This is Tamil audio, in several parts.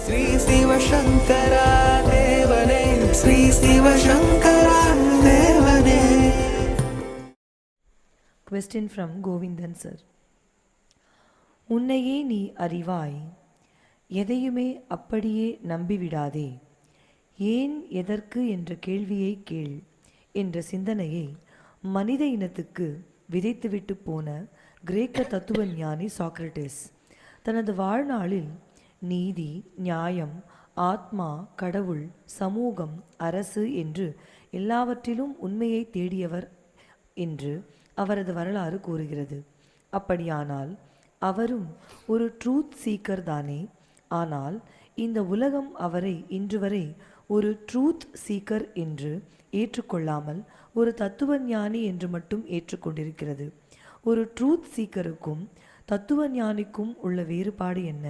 ஸ்ரீ சிவசங்கரா தேவனே, ஸ்ரீ சிவசங்கரா தேவனே. Question from Govindan sir. உன்னையே நீ அறிவாய், எதையுமே அப்படியே நம்பிவிடாதே, ஏன் எதற்கு என்ற கேள்வியை கேள் என்ற சிந்தனையை மனித இனத்துக்கு விதைத்துவிட்டு போன கிரேக்க தத்துவ ஞானி சாக்ரட்டிஸ் தனது வாழ்நாளில் நீதி, நியாயம், ஆத்மா, கடவுள், சமூகம், அரசு என்று எல்லாவற்றிலும் உண்மையை தேடியவர் என்று அவரது வரலாறு கூறுகிறது. அப்படியானால் அவரும் ஒரு ட்ரூத் சீக்கர் தானே? ஆனால் இந்த உலகம் அவரை இன்று வரை ஒரு ட்ரூத் சீக்கர் என்று ஏற்றுக்கொள்ளாமல் ஒரு தத்துவ ஞானி என்று மட்டும் ஏற்றுக்கொண்டிருக்கிறது. ஒரு ட்ரூத் சீக்கருக்கும் தத்துவ ஞானிக்கும் உள்ள வேறுபாடு என்ன?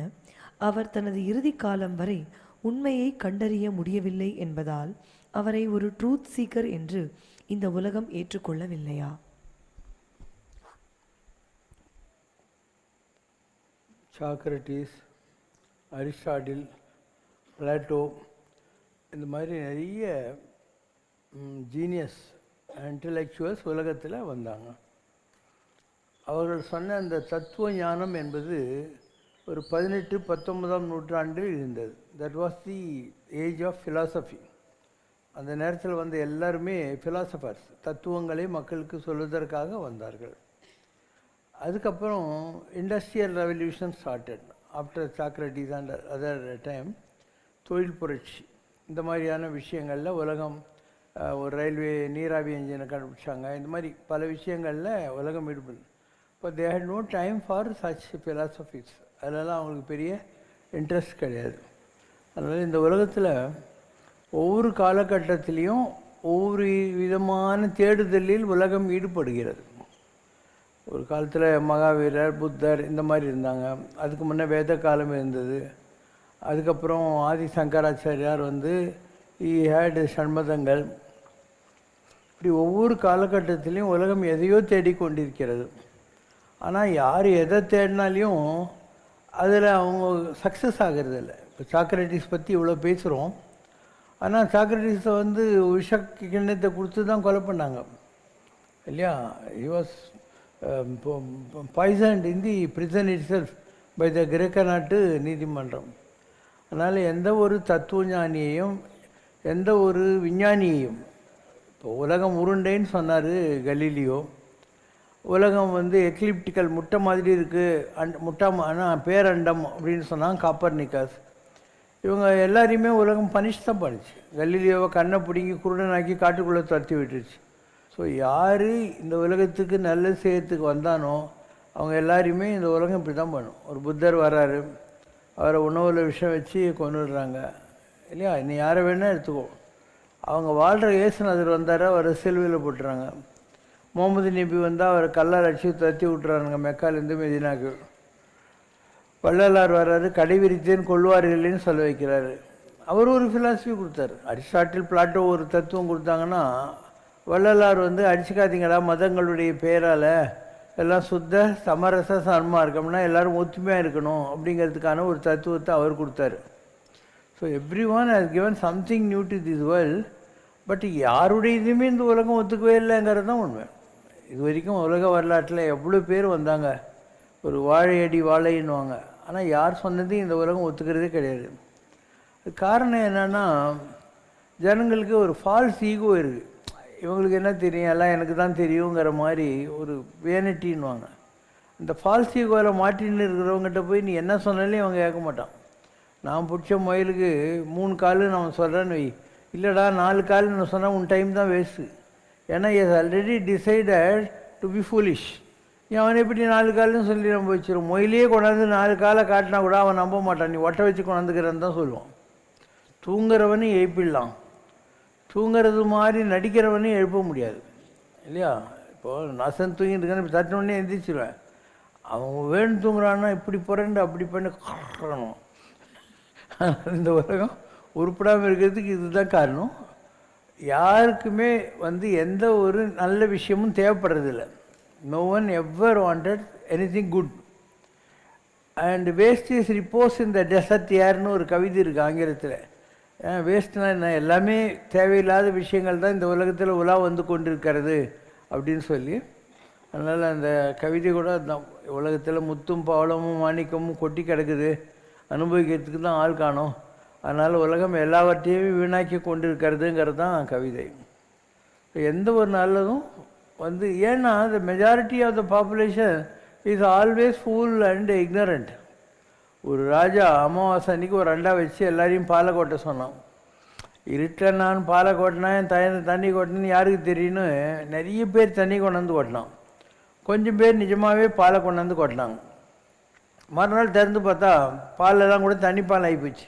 அவர் தனது இறுதி காலம் வரை உண்மையை கண்டறிய முடியவில்லை என்பதால் அவரை ஒரு ட்ரூத் சீக்கர் என்று இந்த உலகம் ஏற்றுக்கொள்ளவில்லையா? சாக்ரட்டிஸ், அரிஸ்டாட்டில், பிளாட்டோ இந்த மாதிரி நிறைய ஜீனியஸ் இன்டலெக்சுவல்ஸ் உலகத்தில் வந்தாங்க. அவர்கள் சொன்ன அந்த தத்துவ ஞானம் என்பது ஒரு 18-19ஆம் நூற்றாண்டில் இருந்தது. That was the age of philosophy. அந்த நேரத்தில் வந்த எல்லாருமே ஃபிலாசபர்ஸ், தத்துவங்களை மக்களுக்கு சொல்வதற்காக வந்தார்கள். அதுக்கப்புறம் industrial revolution started after Socrates and other time. தொழில் புரட்சி இந்த மாதிரியான விஷயங்களில் உலகம், ஒரு ரயில்வே நீராவி என்ஜினை கண்டுபிடிச்சாங்க. இந்த மாதிரி பல விஷயங்களில் உலகம் ஈடுபடு. இப்போ they had no time for such philosophies. அதெல்லாம் அவங்களுக்கு பெரிய இன்ட்ரெஸ்ட் கிடையாது. அதனால் இந்த உலகத்தில் ஒவ்வொரு காலகட்டத்திலையும் ஒவ்வொரு விதமான தேடுதலில் உலகம் ஈடுபடுகிறது. ஒரு காலத்தில் மகாவீரர், புத்தர் இந்த மாதிரி இருந்தாங்க. அதுக்கு முன்னே வேத காலம் இருந்தது. அதுக்கப்புறம் ஆதி சங்கராச்சாரியார் ஈ ஹேடு சண்மதங்கள். இப்படி ஒவ்வொரு காலகட்டத்திலையும் உலகம் எதையோ தேடிக்கொண்டிருக்கிறது. ஆனால் யார் எதை தேடினாலையும் அதில் அவங்க சக்ஸஸ் ஆகிறது இல்லை. இப்போ சாக்ரட்டிஸ் பற்றி இவ்வளோ பேசுகிறோம். ஆனால் சாக்ரட்டிஸை விஷ கிண்ணத்தை கொடுத்து தான் கொலை பண்ணாங்க இல்லையா? He was poisoned in the prison itself by the கிரேக்க நாட்டு நீதிமன்றம். அதனால் எந்த ஒரு தத்துவ ஞானியையும் எந்த ஒரு விஞ்ஞானியையும், இப்போ உலகம் உருண்டைன்னு சொன்னார் கலீலியோ. உலகம் எக்லிப்டிக்கல் முட்டை மாதிரி இருக்குது, முட்டை ஆனால் பேரண்டம் அப்படின்னு சொன்னாங்க காப்பர்னிக்கஸ். இவங்க எல்லாரையுமே உலகம் பனிஷ் தான் பண்ணிச்சு. கலீலியோவை கண்ணை பிடுங்கி குருடனாக்கி காட்டுக்குள்ளே துரத்தி விட்டுருச்சு. ஸோ யார் இந்த உலகத்துக்கு நல்லது செய்யறதுக்கு வந்தானோ அவங்க எல்லாரையுமே இந்த உலகம் இப்படி தான் பண்ணும். ஒரு புத்தர் வர்றாரு, அவரை உணவில் விஷம் வச்சு கொண்டுடுறாங்க இல்லையா? நீ யாரை வேணால் எடுத்துக்கோ. அவங்க வாழ்கிற இயேசுநாதர் வந்தார், அவரை சிலுவையில் போட்டுறாங்க. முகமது நபி வந்தால் அவரை கல்லால் அடிச்சு துரத்தி விட்டுறாங்க மெக்காலேருந்து மெதினாக்கு. வள்ளலார் வர்றாரு, கடைவிரித்தேன் கொள்வார்கள்னு சொல்ல வைக்கிறாரு. அவர் ஒரு ஃபிலாசபி கொடுத்தாரு. அரிஸ்டாட்டில், பிளாட்டோ ஒரு தத்துவம் கொடுத்தாங்கன்னா, வள்ளலார் அடிச்சுக்காதீங்களா மதங்களுடைய பேரால், எல்லாம் சுத்த சமரச சன்மார்க்கம்னா எல்லோரும் ஒத்துமையாக இருக்கணும் அப்படிங்கிறதுக்கான ஒரு தத்துவத்தை அவர் கொடுத்தாரு. So every one has given something new to this world. But யாருடைய இதுவுமே இந்த உலகம் ஒத்துக்கவே இல்லைங்கிறது தான் உண்மை. இது வரைக்கும் உலக வரலாற்றில் எவ்வளோ பேர் வந்தாங்க, ஒரு வாழையடி வாழைன்னுவாங்க. ஆனால் யார் சொன்னதையும் இந்த உலகம் ஒத்துக்கிறதே கிடையாது. காரணம் என்னென்னா, ஜனங்களுக்கு ஒரு ஃபால்ஸ் ஈகோ இருக்குது. இவங்களுக்கு என்ன தெரியும், எல்லாம் எனக்கு தான் தெரியுங்கிற மாதிரி ஒரு வேனிட்டின்னுவாங்க. இந்த ஃபால்ஸ் ஈகோவில் மாட்டின்னு இருக்கிறவங்ககிட்ட போய் நீ என்ன சொன்னாலே அவங்க கேட்க மாட்டான். நான் பிடிச்ச முயலுக்கு 3 கால் நான் சொல்கிறேன்னு வை, இல்லைடா 4 கால்னு சொன்னால் உன் டைம் தான் வேஸ்ட்டு. ஏன்னா is already decided to be foolish. அவன் எப்படி 4 கால்னு சொல்லி நம்ம வச்சிடும். மொயிலே கொண்டாந்து 4 காலை காட்டினா கூட அவன் நம்ப மாட்டான். நீ ஒட்டை வச்சு கொண்டாந்துக்கிறன்னு தான் சொல்லுவான். தூங்குறவனையும் எழுப்பிடலாம், தூங்குறது மாதிரி நடிக்கிறவனையும் எழுப்ப முடியாது இல்லையா? இப்போது நசன் தூங்கிட்டு இருக்கான்னு இப்போ தட்டினோடனே எந்திரிச்சிடுவேன். அவன் வேணும் தூங்குறான்னா இப்படி புரண்டு அப்படி பண்ணி காட்டணும். இந்த உலகம் உருப்படாமல் இருக்கிறதுக்கு இதுதான் காரணம். யாருக்குமே எந்த ஒரு நல்ல விஷயமும் தேவைப்படுறதில்லை. No one ever wanted anything good. And waste is repose in the desert ஏர்னு ஒரு கவிதை இருக்குது ஆங்கிலத்தில். வேஸ்ட்னா என்ன, எல்லாமே தேவையில்லாத விஷயங்கள் தான் இந்த உலகத்தில் உலா வந்து கொண்டிருக்கிறது அப்படின்னு சொல்லி. அதனால் அந்த கவிதை கூட அதுதான், உலகத்தில் முத்தும் பவளமும் மாணிக்கமும் கொட்டி கிடக்குது, அனுபவிக்கிறதுக்கு தான் ஆள் காணும், அதனால் உலகம் எல்லாவற்றையும் வீணாக்கி கொண்டிருக்கிறதுங்கிறது தான் கவிதை. எந்த ஒரு நல்லதும் வந்து, ஏன்னா the majority of the population is always fool and ignorant. ஒரு ராஜா அமாவாசை அன்றைக்கி ஒரு அண்டா வச்சு எல்லாரையும் பாலை கொட்ட சொன்னான். இருட்டில் நான் பாலை கொட்டினா என் தண்ணி கொட்டினு யாருக்கு தெரியும்னு நிறைய பேர் தண்ணி கொண்டாந்து கொட்டினான். கொஞ்சம் பேர் நிஜமாகவே பாலை கொண்டாந்து கொட்டினாங்க. மறுநாள் திறந்து பார்த்தா பாலெல்லாம் கூட தண்ணி பால் ஆகிப்போச்சு.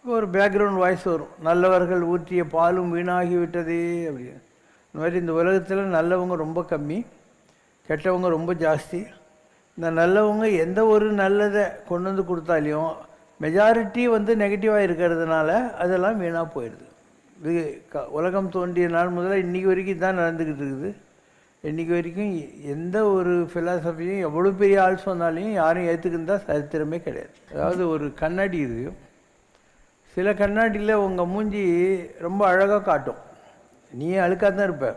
ஒரு பேக்ரவுண்ட் வாய்ஸ் வரும், நல்லவர்கள் ஊற்றிய பாலும் வீணாகி விட்டதே அப்படின்னு. இந்த மாதிரி இந்த உலகத்தில் நல்லவங்க ரொம்ப கம்மி, கெட்டவங்க ரொம்ப ஜாஸ்தி. இந்த நல்லவங்க எந்த ஒரு நல்லதை கொண்டு வந்து கொடுத்தாலையும் மெஜாரிட்டி வந்து நெகட்டிவாக இருக்கிறதுனால அதெல்லாம் வீணாக போயிடுது. இது உலகம் தோன்றிய நாள் முதல்ல இன்றைக்கி வரைக்கும் தான் நடந்துக்கிட்டு இருக்குது. இன்றைக்கி வரைக்கும் எந்த ஒரு ஃபிலாசபியும் எவ்வளோ பெரிய ஆள் சொன்னாலையும் யாரும் ஏற்றுக்கிருந்தா சரித்திரமே கிடையாது. அதாவது ஒரு கண்ணாடி இருக்குது, சில கண்ணாடியில் உங்கள் மூஞ்சி ரொம்ப அழகாக காட்டும், நீ அழுக்காக தான் இருப்ப,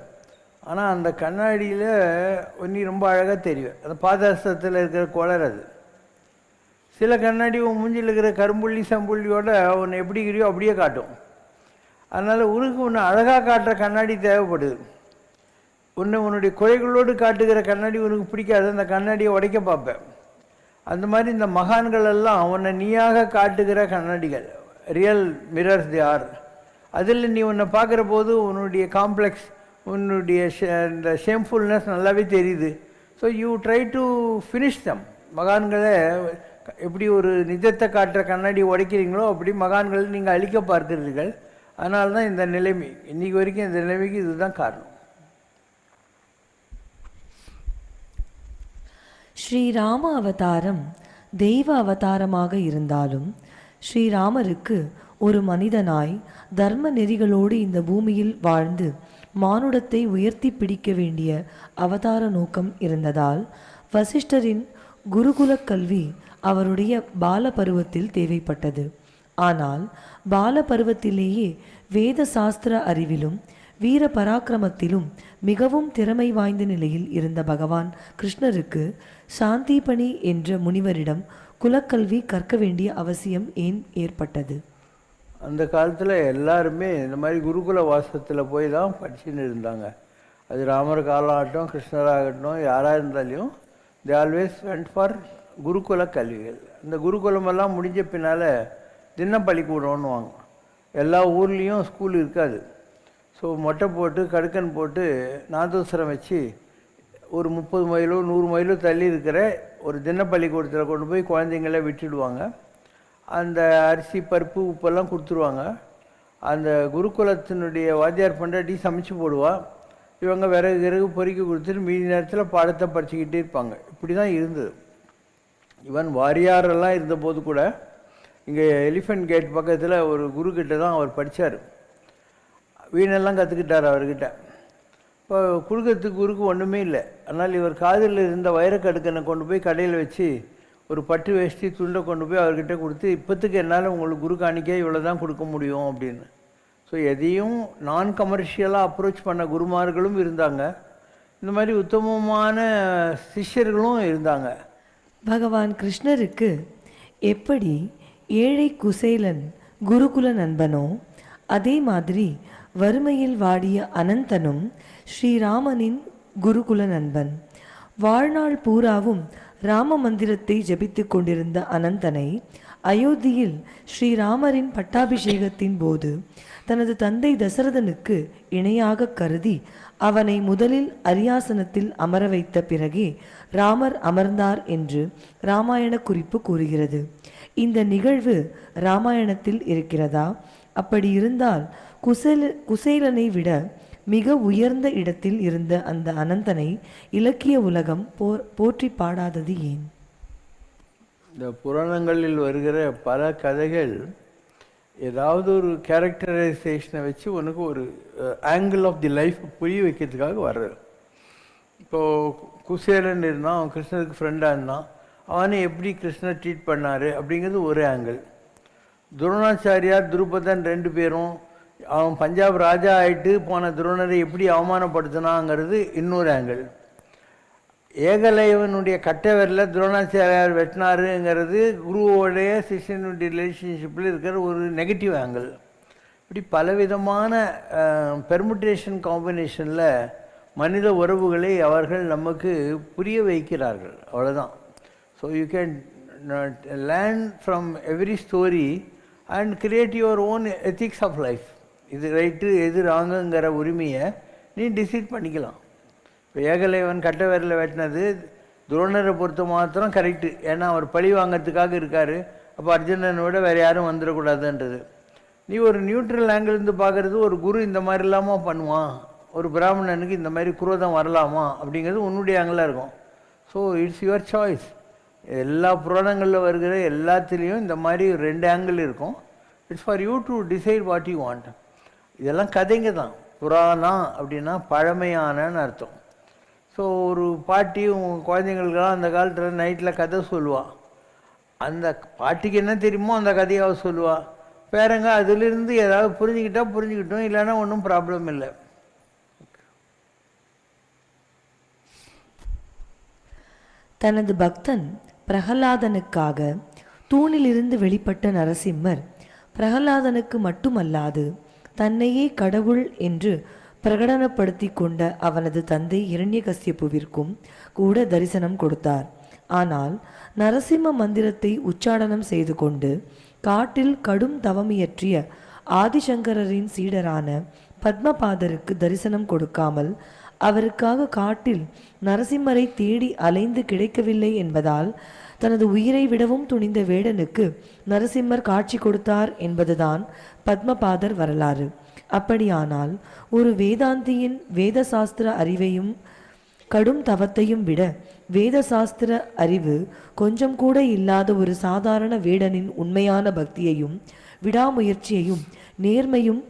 ஆனால் அந்த கண்ணாடியில் நீ ரொம்ப அழகாக தெரியும். அந்த பாதரசத்தில் இருக்கிற குளர் அது. சில கண்ணாடி உன் மூஞ்சியில் இருக்கிற கரும்புள்ளி சம்புள்ளியோட உன்னை எப்படி இருக்கிறியோ அப்படியே காட்டும். அதனால் உனக்கு ஒன்று அழகாக காட்டுற கண்ணாடி தேவைப்படுது. உன்னுடைய குறைகளோடு காட்டுகிற கண்ணாடி உனக்கு பிடிக்காது, அந்த கண்ணாடியை உடைக்க பார்ப்பேன். அந்த மாதிரி இந்த மகான்கள் எல்லாம் உன்னை நீயாக காட்டுகிற கண்ணாடிகள், ரியல் மிரர்ஸ் தே ஆர். அதில் நீ உன்னை பார்க்குற போது உன்னுடைய காம்ப்ளெக்ஸ், உன்னுடைய இந்த ஷேம்ஃபுல்னஸ் நல்லாவே தெரியுது. So you try to finish them. மகான்களை எப்படி ஒரு நிஜத்தை காட்டுற கண்ணாடி உடைக்கிறீங்களோ அப்படி மகான்களை நீங்கள் அழிக்க பார்க்கிறீர்கள். அதனால தான் இந்த நிலைமை, இன்றைக்கி வரைக்கும் இந்த நிலைமைக்கு இதுதான் காரணம். ஸ்ரீராம அவதாரம் தெய்வ அவதாரமாக இருந்தாலும் ஸ்ரீராமருக்கு ஒரு மனிதனாய் தர்ம நெறிகளோடு இந்த பூமியில் வாழ்ந்து மானுடத்தை உயர்த்தி பிடிக்க வேண்டிய அவதார நோக்கம் இருந்ததால் வசிஷ்டரின் குருகுல கல்வி அவருடைய பால பருவத்தில் தேவைப்பட்டது. ஆனால் பால பருவத்திலேயே வேத சாஸ்திர அறிவிலும் வீர பராக்கிரமத்திலும் மிகவும் திறமை வாய்ந்த நிலையில் இருந்த பகவான் கிருஷ்ணருக்கு சாந்தீபனி என்ற முனிவரிடம் குலக்கல்வி கற்க வேண்டிய அவசியம் ஏன் ஏற்பட்டது? அந்த காலத்தில் எல்லாருமே இந்த மாதிரி குருகுல வாசத்தில் போய் தான் படிச்சுன்னு இருந்தாங்க. அது ராமர் காலம் ஆகட்டும், கிருஷ்ணராகட்டும், யாராக இருந்தாலையும் தே ஆல்வேஸ் வெண்ட் ஃபார் குருகுல கல்விகள். இந்த குருகுலமெல்லாம் முடிஞ்ச பின்னால் தின்ன பள்ளிக்கூடம்னு வாங்க. எல்லா ஊர்லேயும் ஸ்கூல் இருக்காது. ஸோ மொட்டை போட்டு கடுக்கன் போட்டு நாதோசரம் வச்சு ஒரு 30 மைலோ 100 மைலோ தள்ளி இருக்கிற ஒரு தின்ன பள்ளிக்கூடத்தில் கொண்டு போய் குழந்தைங்கள விட்டுடுவாங்க. அந்த அரிசி பருப்பு உப்பெல்லாம் கொடுத்துருவாங்க. அந்த குருகுலத்தினுடைய வாத்தியார் பண்டாட்டி சமைச்சு போடுவா, இவங்க விறகு பொறுக்கி கொடுத்துட்டு மீதி நேரத்தில் பாடத்தை படிச்சுக்கிட்டே இருப்பாங்க. இப்படி தான் இருந்தது. ஈவன் வாரியாரெல்லாம் இருந்தபோது கூட இங்கே எலிஃபெண்ட் கேட் பக்கத்தில் ஒரு குருக்கிட்ட தான் அவர் படித்தார். வீணெல்லாம் கற்றுக்கிட்டார் அவர்கிட்ட. இப்போ கொடுக்கறதுக்கு குருக்கு ஒன்றுமே இல்லை. அதனால் இவர் காதில் இருந்த வைரக்கடுக்கனை கொண்டு போய் கடையில் வச்சு ஒரு பட்டு வேஷ்டி துண்டை கொண்டு போய் அவர்கிட்ட கொடுத்து, இப்போத்துக்கு என்னால் உங்களுக்கு குரு காணிக்கே இவ்வளோ தான் கொடுக்க முடியும் அப்படின்னு. ஸோ எதையும் நான் கமர்ஷியலாக அப்ரோச் பண்ண குருமார்களும் இருந்தாங்க, இந்த மாதிரி உத்தமமான சிஷ்யர்களும் இருந்தாங்க. பகவான் கிருஷ்ணருக்கு எப்படி ஏழை குசேலன் குருகுல நண்பனோ அதே மாதிரி வறுமையில் வாடிய அனந்தனும் ஸ்ரீராமனின் குருகுல நண்பன். வாழ்நாள் பூராவும் ராம மந்திரத்தை ஜபித்து கொண்டிருந்த அனந்தனை அயோத்தியில் ஸ்ரீராமரின் பட்டாபிஷேகத்தின் போது தனது தந்தை தசரதனுக்கு இணையாக கருதி அவனை முதலில் அரியாசனத்தில் அமர வைத்த பிறகே ராமர் அமர்ந்தார் என்று இராமாயண குறிப்பு கூறுகிறது. இந்த நிகழ்வு இராமாயணத்தில் இருக்கிறதா? அப்படி இருந்தால் குசேலனை விட மிக உயர்ந்த இடத்தில் இருந்த அந்த அனந்தனை இலக்கிய உலகம் போற்றி பாடாதது ஏன்? இந்த புராணங்களில் வருகிற பல கதைகள் ஏதாவது ஒரு கேரக்டரைசேஷனை வச்சு உனக்கு ஒரு ஆங்கிள் ஆஃப் தி லைஃப் புரிய வைக்கிறதுக்காக வர்றது. இப்போது குசேலன் இருந்தான், அவன் கிருஷ்ணருக்கு ஃப்ரெண்டாக இருந்தான், அவனை எப்படி கிருஷ்ணர் ட்ரீட் பண்ணார் அப்படிங்கிறது ஒரு ஆங்கிள். துரோணாச்சாரியார் துருபதன் 2 பேரும் அவன் பஞ்சாப் ராஜா ஆகிட்டு போன துரோணரை எப்படி அவமானப்படுத்தினாங்கிறது இன்னொரு ஆங்கிள். ஏகலைவனுடைய கட்டை விரலில் துரோணாச்சாரியார் வெட்டினாருங்கிறது குருவோடைய சிஷ்யனுடைய ரிலேஷன்ஷிப்பில் இருக்கிற ஒரு நெகட்டிவ் ஆங்கிள். இப்படி பலவிதமான பெர்முட்டேஷன் காம்பினேஷனில் மனித உறவுகளை அவர்கள் நமக்கு புரிய வைக்கிறார்கள். அவ்வளோதான். So you can learn from every story and create your own ethics of life. இது ரைட்டு எது ராங்குங்கிற உரிமையை நீ டிசைட் பண்ணிக்கலாம். இப்போ ஏகலைவன் கட்டை விரலில் வெட்டினது துரோணரை பொறுத்த மாத்திரம் கரெக்டு, ஏன்னா அவர் பழி வாங்கிறதுக்காக இருக்கார். அப்போ அர்ஜுனனை விட வேறு யாரும் வந்துடக்கூடாதுன்றது. நீ ஒரு நியூட்ரல் ஆங்கிள்ந்து பார்க்குறது, ஒரு குரு இந்த மாதிரி இல்லாமல் பண்ணுவான், ஒரு பிராமணனுக்கு இந்த மாதிரி குரோதம் வரலாமா அப்படிங்கிறது உன்னுடைய ஆங்கிளாக இருக்கும். So it's your choice. எல்லா புராணங்களில் வருகிற எல்லாத்துலேயும் இந்த மாதிரி 2 ஆங்கிள் இருக்கும். It's for you to decide what you want. இதெல்லாம் கதைங்க தான். புராணம் அப்படின்னா பழமையானன்னு அர்த்தம். ஸோ ஒரு பாட்டி உங்கள் குழந்தைங்களுக்கெல்லாம் அந்த காலத்தில் நைட்டில் கதை சொல்லுவாள். அந்த பாட்டிக்கு என்ன தெரியுமோ அந்த கதையாக சொல்லுவாள். பேரங்க அதிலிருந்து ஏதாவது புரிஞ்சுக்கிட்டோம், இல்லைன்னா ஒன்றும் ப்ராப்ளம் இல்லை. தனது பக்தன் பிரகலாதனுக்காக தூணிலிருந்து வெளிப்பட்ட நரசிம்மர் பிரகலாதனுக்கு மட்டுமல்லாது தன்னையே கடவுள் என்று பிரகடனப்படுத்தி கொண்ட அவனது தந்தை இரண்யகசியப்புவிற்கும் கூட தரிசனம் கொடுத்தார். ஆனால் நரசிம்ம மந்திரத்தை உச்சாடனம் செய்து கொண்டு காட்டில் கடும் தவமியற்றிய ஆதிசங்கரின் சீடரான பத்மபாதருக்கு தரிசனம் கொடுக்காமல் அவருக்காக காட்டில் நரசிம்மரை தேடி அலைந்து கிடைக்கவில்லை என்பதால் தனது உயிரை விடவும் துணிந்த வேடனுக்கு நரசிம்மர் காட்சி கொடுத்தார் என்பதுதான் பத்மபாதர் வரலாறு. அப்படியானால் ஒரு வேதாந்தியின் வேத சாஸ்திர அறிவையும் கடும் தவத்தையும் விட வேத சாஸ்திர அறிவு கொஞ்சம் கூட இல்லாத ஒரு சாதாரண வேடனின் உண்மையான பக்தியையும் விடாமுயற்சியையும் நேர்மையும்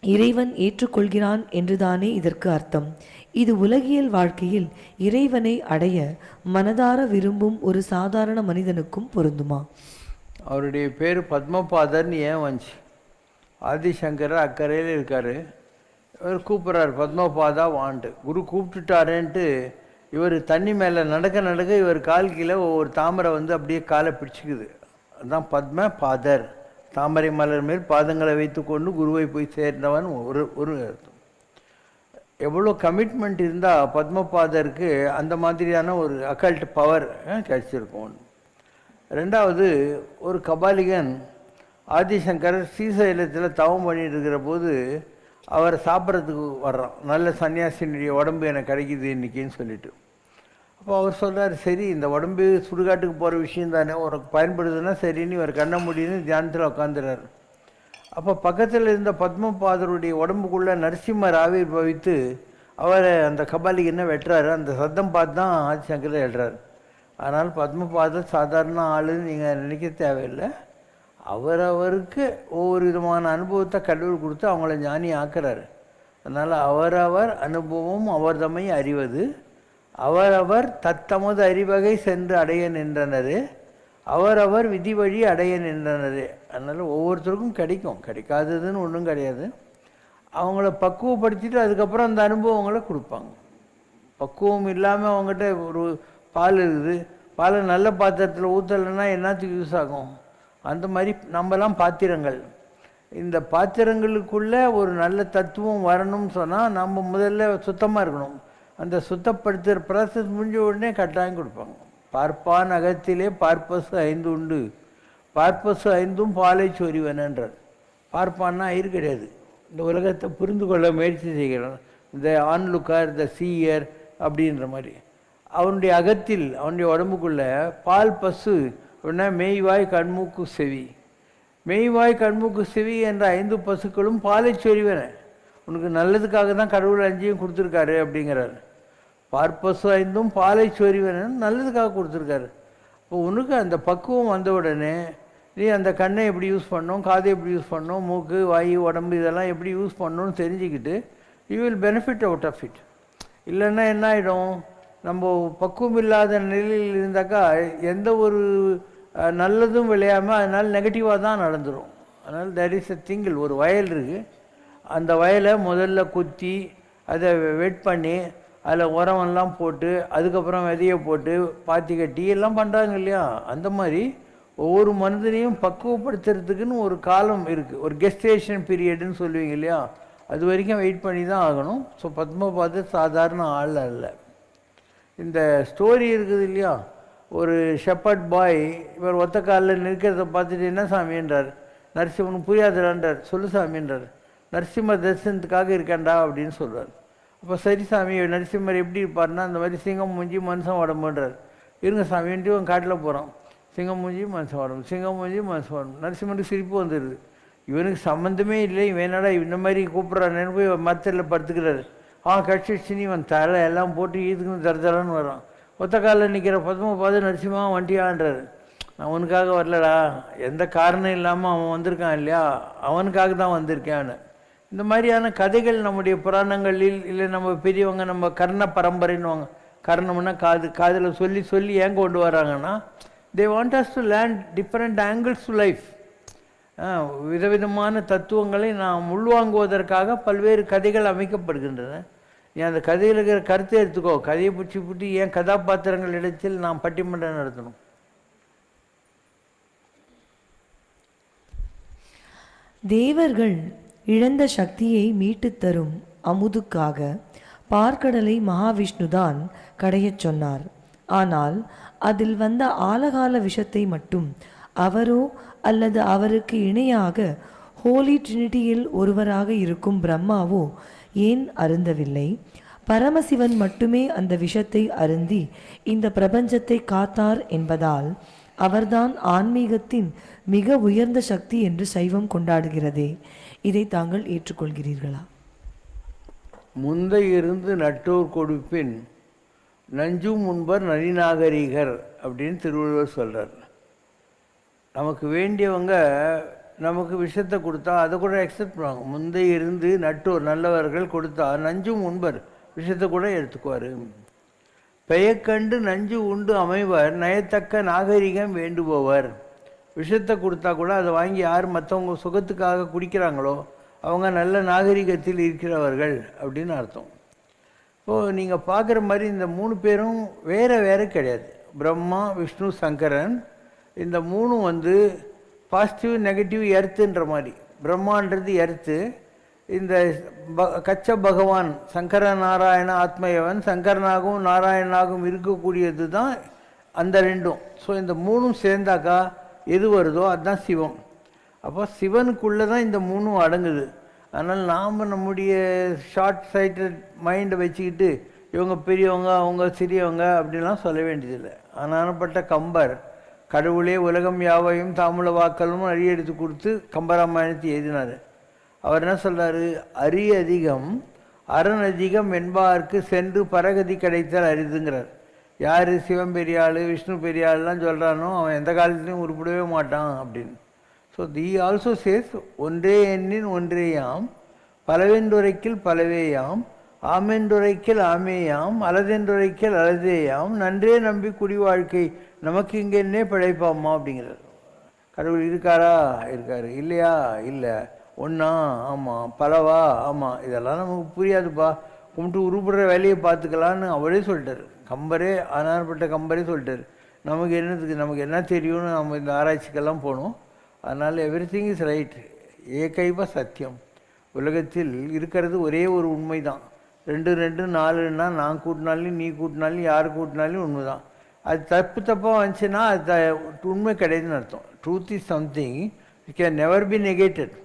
இறைவன் ஏற்றுக்கொள்கிறான் என்றுதானே இதற்கு அர்த்தம். இது உலகியல் வாழ்க்கையில் இறைவனை அடைய மனதார விரும்பும் ஒரு சாதாரண மனிதனுக்கும் பொருந்துமா? அவருடைய பேர் பத்மபாதர்னு ஏன் வந்துச்சு? ஆதிசங்கர் அக்கறையில் இருக்கார். இவர் கூப்பிட்றாரு பத்மபாதா வாண்டு. குரு கூப்பிட்டுட்டாரேன்ட்டு இவர் தண்ணி மேலே நடக்க இவர் கால் கீழே ஒவ்வொரு தாமரை அப்படியே காலை பிடிச்சிக்குது. அதுதான் பத்மபாதர். தாமரை மலர் மேல் பாதங்களை வைத்து கொண்டு குருவை போய் சேர்ந்தவன் ஒரு அர்த்தம். எவ்வளோ கமிட்மெண்ட் இருந்தால் பத்மபாதருக்கு அந்த மாதிரியான ஒரு அக்கல்ட் பவர் கிடச்சிருக்கும். 2வது, ஒரு கபாலிகன் ஆதிசங்கர் ஸ்ரீசைலத்தில் தவம் பண்ணிட்டு இருக்கிற போது அவர் சாப்பிட்றதுக்கு வர்றான். நல்ல சன்னியாசினுடைய உடம்பு எனக்கு கிடைக்குது இன்றைக்கின்னு சொல்லிட்டு. அப்போ அவர் சொல்கிறார், சரி இந்த உடம்பு சுடுகாட்டுக்கு போகிற விஷயம் தானே, உனக்கு பயன்படுதுன்னா சரின்னு இவர் கண்ண முடியுன்னு தியானத்தில் உட்காந்துறார். அப்போ பக்கத்தில் இருந்த பத்மபாதருடைய உடம்புக்குள்ளே நரசிம்மர் ஆவிர்பவித்து அவரை அந்த கபாலிகனை வெட்டுறாரு. அந்த சத்தம் பார்த்து தான் ஆதிசங்கரை எழுறாரு. ஆனால் பத்மபாதர் சாதாரண ஆளுன்னு நீங்கள் நினைக்க தேவையில்லை. அவரவருக்கு ஒவ்வொரு விதமான அனுபவத்தை கடவுள் கொடுத்து அவங்கள ஞானி ஆக்குறாரு. அதனால் அவரவர் அனுபவம் அவர் தம்மை அறிவது, அவரவர் தத்தமது அறிவகை சென்று அடைய நின்றனர், அவரவர் விதி வழி அடைய நின்றனர். அதனால் ஒவ்வொருத்தருக்கும் கிடைக்காததுன்னு ஒன்றும் கிடையாது. அவங்கள பக்குவப்படுத்திட்டு அதுக்கப்புறம் அந்த அனுபவங்களை கொடுப்பாங்க. பக்குவம் இல்லாமல் அவங்ககிட்ட ஒரு பால் இருக்குது, பாலை நல்ல பாத்திரத்தில் ஊற்றலைன்னா என்னத்துக்கு யூஸ் ஆகும்? அந்த மாதிரி நம்மலாம் பாத்திரங்கள். இந்த பாத்திரங்களுக்குள்ளே ஒரு நல்ல தத்துவம் வரணும்னு சொன்னால் நம்ம முதல்ல சுத்தமாக இருக்கணும். அந்த சுத்தப்படுத்துகிற ப்ராசஸ் முடிஞ்ச உடனே கட்டாயம் கொடுப்பாங்க. பார்ப்பான் அகத்திலே பார்ப்பசு 5 உண்டு, பார்ப்பசு 5ம் பாலை சொறிவனன்றார். பார்ப்பான்னா ஐயர் கிடையாது, இந்த உலகத்தை புரிந்து கொள்ள முயற்சி செய்கிறான். இந்த ஆன்லுக்கார், த சீயர் அப்படின்ற மாதிரி அவனுடைய அகத்தில் அவனுடைய உடம்புக்குள்ளே பால் பசு அப்படின்னா மெய்வாய் கண்மூக்கு செவி. மெய்வாய் கண்மூக்கு செவி என்ற 5 பசுக்களும் பாலை சொறிவன. உனக்கு நல்லதுக்காக தான் கடவுள் 5ஐயும் கொடுத்துருக்காரு அப்படிங்கிறார். பார்ப்பசு 5ம் பாலை சொறிவன நல்லதுக்காக கொடுத்துருக்காரு. இப்போ உனக்கு அந்த பக்குவம் வந்த உடனே நீ அந்த கண்ணை எப்படி யூஸ் பண்ணணும், காதை எப்படி யூஸ் பண்ணணும், மூக்கு வாயு உடம்பு இதெல்லாம் எப்படி யூஸ் பண்ணணும்னு தெரிஞ்சுக்கிட்டு you will benefit out of it. இல்லைன்னா என்ன ஆகிடும், நம்ம பக்குவம் இல்லாத நிலையில் இருந்தாக்கா எந்த ஒரு நல்லதும் விளையாமல் அதனால் நெகட்டிவாக தான் நடந்துடும். அதனால் தேர் இஸ் எ திங்கிள். ஒரு வயல் இருக்குது, அந்த வயலை முதல்ல குத்தி அதை வெட் பண்ணி அதில் உரமெல்லாம் போட்டு அதுக்கப்புறம் விதையை போட்டு பாத்தி கட்டி எல்லாம் பண்ணுறாங்க இல்லையா? அந்த மாதிரி ஒவ்வொரு மனிதனையும் பக்குவப்படுத்துறதுக்குன்னு ஒரு காலம் இருக்குது, ஒரு கெஸ்டேஷன் பீரியடுன்னு சொல்லுவீங்க இல்லையா? அது வரைக்கும் வெயிட் பண்ணி தான் ஆகணும். ஸோ பத்மபாது சாதாரண ஆள் அல்ல. இந்த ஸ்டோரி இருக்குது இல்லையா? ஒரு ஷெப்பர்ட் பாய் இவர் ஒத்த காலில் நிற்கிறத பார்த்துட்டு என்ன சாமின்றார், நரசிம்மன் புரியாதுடான்றார். சொல்லு சாமின்றார். நரசிம்ம தரிசனத்துக்காக இருக்கேன்டா அப்படின்னு சொல்கிறார். அப்போ சரி சாமி, நரசிம்மர் எப்படி இருப்பார்னா அந்த மாதிரி சிங்கம் மூஞ்சி மனுஷன் உடம்புன்றார். இருங்க சாமின்ட்டு இவன் காட்டில் போகிறான். சிங்கம் மூஞ்சி மனுஷன் உடம்பு, சிங்கம் மூஞ்சி மனுஷன் உடம்பு. நரசிம்மனுக்கு சிரிப்பு வந்துடுது. இவனுக்கு சம்மந்தமே இல்லை, இவன் என்னடா இந்த மாதிரி கூப்பிட்றான்னு போய் மரத்தில் படுத்துக்கிறாரு. கட்சிச்சின்னு இவன் தலை எல்லாம் போட்டு ஈதுக்குன்னு தரதலான்னு வரான். ஒத்த காலில் நிற்கிற பத்மபாது நரசிம்மா வண்டியான்றாரு. நான் அவனுக்காக வரலடா, எந்த காரணம் இல்லாமல் அவன் வந்திருக்கான் இல்லையா, அவனுக்காக தான் வந்திருக்கான்னு. இந்த மாதிரியான கதைகள் நம்முடைய புராணங்களில் இல்லை நம்ம பெரியவங்க நம்ம கர்ண பரம்பரைன்னுவாங்க. கர்ணம்னா காது, காதில் சொல்லி சொல்லி ஏன் கொண்டு வராங்கன்னா they want us to learn different angles to life. விதவிதமான தத்துவங்களை நாம் உள்வாங்குவதற்காக பல்வேறு கதைகள் அமைக்கப்படுகின்றன. நீ அந்த கதையில் இருக்கிற கருத்தை எடுத்துக்கோ, கதையை பிடிச்சி ஏன் கதாபாத்திரங்கள் இடத்தில் நாம் பட்டிமன்றம் நடத்தணும்? தேவர்கள் இழந்த சக்தியை மீட்டுத் தரும் அமுதுக்காக பார்க்கடலை மகாவிஷ்ணுதான் கடையச் சொன்னார். ஆனால் அதில் வந்த ஆலகால விஷத்தை மட்டும் அவரோ அல்லது அவருக்கு இணையாக ஹோலி ட்ரினிட்டியில் ஒருவராக இருக்கும் பிரம்மாவோ ஏன் அருந்தவில்லை? பரமசிவன் மட்டுமே அந்த விஷத்தை அருந்தி இந்த பிரபஞ்சத்தை காத்தார் என்பதால் அவர்தான் ஆன்மீகத்தின் மிக உயர்ந்த சக்தி என்று சைவம் கொண்டாடுகிறதே. இதை தாங்கள் ஏற்றுக்கொள்கிறீர்களா? முந்தை இருந்து நட்டோர் கொடுப்பின் நஞ்சும் முன்பர் நரிநாகரிகர் அப்படின்னு திருவள்ளுவர் சொல்கிறார். நமக்கு வேண்டியவங்க நமக்கு விஷத்தை கொடுத்தா அதை கூட அக்செப்ட் பண்ணுவாங்க. முந்தை இருந்து நட்டோர் நல்லவர்கள் கொடுத்தா நஞ்சும் முன்பர் விஷத்தை கூட எடுத்துக்குவார். பெயக்கண்டு நஞ்சு உண்டு அமைவர் நயத்தக்க நாகரிகம் வேண்டுபவர். விஷத்தை கொடுத்தா கூட அதை வாங்கி யார் மற்றவங்க சுகத்துக்காக குடிக்கிறாங்களோ அவங்க நல்ல நாகரிகத்தில் இருக்கிறவர்கள் அப்படின்னு அர்த்தம். இப்போது நீங்கள் பார்க்குற மாதிரி இந்த 3 பேரும் வேறு வேறு கிடையாது. பிரம்மா, விஷ்ணு, சங்கரன். இந்த 3 பாசிட்டிவ் நெகட்டிவ் எர்த்துன்ற மாதிரி. பிரம்மான்றது எர்த்து, இந்த கச்ச பகவான் சங்கர நாராயண ஆத்மயவன் சங்கரனாகவும் நாராயணனாகவும் இருக்கக்கூடியது தான் அந்த 2. ஸோ இந்த 3 சேர்ந்தாக்கா எது வருதோ அதுதான் சிவம். அப்போ சிவனுக்குள்ளே தான் இந்த 3 அடங்குது. அதனால் நாம் நம்முடைய ஷார்ட் சைட்டட் மைண்டை வச்சுக்கிட்டு இவங்க பெரியவங்க அவங்க சிறியவங்க அப்படின்லாம் சொல்ல வேண்டியதில்லை. ஆனானப்பட்ட கம்பர் கடவுளே உலகம் யாவையும் தாமுல வாக்களும் அரிய எடுத்து கொடுத்து கம்பராமாயணத்தை எழுதினார். அவர் என்ன சொல்கிறாரு? அரிய அதிகம் அரண் அதிகம் என்பாருக்கு சென்று பரகதி கிடைத்தால் அரிதுங்கிறார். யார் சிவன் பெரியாள் விஷ்ணு பெரியாள்லாம் சொல்கிறானோ அவன் எந்த காலத்துலையும் உருப்பிடவே மாட்டான் அப்படின்னு. ஸோ தி ஆல்சோ சேஸ் ஒன்றே எண்ணின் ஒன்றேயாம் பலவென்றுரைக்கில் பலவேயாம் ஆமென்றுரைக்கில் ஆமேயாம் அலதென்றுரைக்கில் அலதேயாம் நன்றே நம்பி குடி வாழ்க்கை நமக்கு இங்கே என்னே பிழைப்பாம்மா அப்படிங்கிறார். கடவுள் இருக்காரா? இருக்கார். இல்லையா? இல்லை. ஒன்றா? ஆமாம். பலவா? ஆமாம். இதெல்லாம் நமக்கு புரியாதுப்பா, கும்பிட்டு உருப்படுற வேலையை பார்த்துக்கலான்னு அவரே சொல்லிட்டார். கம்பரே, ஆனார்பட்ட கம்பரே சொல்லிட்டார். நமக்கு என்னத்துக்கு, நமக்கு என்ன தெரியும்னு நம்ம இந்த ஆராய்ச்சிக்கெல்லாம் போகணும். அதனால் எவ்ரி திங் இஸ் ரைட். ஏகைவ சத்தியம். உலகத்தில் இருக்கிறது ஒரே ஒரு உண்மை தான். 2 2 4ன்னா நான் கூட்டினாலும் நீ கூட்டினாலும் யார் கூட்டினாலும் உண்மை தான். அது தப்பாக வந்துச்சுன்னா அது உண்மை கிடையாதுன்னு அர்த்தம். Truth is something it can never be negated.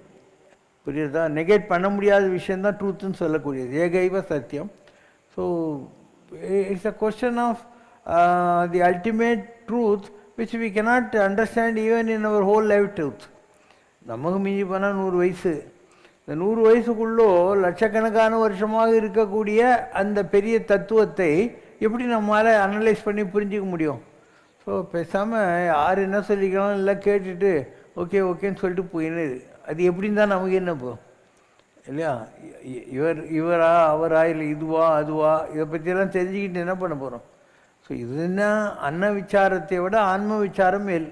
புரியுதா? நெகேட் பண்ண முடியாத விஷயந்தான் ட்ரூத்துன்னு சொல்லக்கூடியது. ஏகைவ சத்தியம். So it's a question of the ultimate truth which we cannot understand even in our whole life truth. நமக்கு மிஞ்சி போனால் 100 வயசு. இந்த 100 வயசுக்குள்ளோ லட்சக்கணக்கான வருஷமாக இருக்கக்கூடிய அந்த பெரிய தத்துவத்தை எப்படி நம்மளால் அனலைஸ் பண்ணி புரிஞ்சிக்க முடியும்? ஸோ பேசாமல் யார் என்ன சொல்லிக்கலாம் இல்லை கேட்டுட்டு ஓகே ஓகேன்னு சொல்லிட்டு போயிடுது. அது எப்படின்னு தான் நமக்கு என்ன இப்போ இல்லையா? இவரா அவரா இல்லை இதுவா அதுவா, இதை பற்றியெல்லாம் தெரிஞ்சுக்கிட்டு என்ன பண்ண போகிறோம்? ஸோ இதுன்னா அன்ன விசாரத்தை விட ஆன்ம விசாரம் மேல்.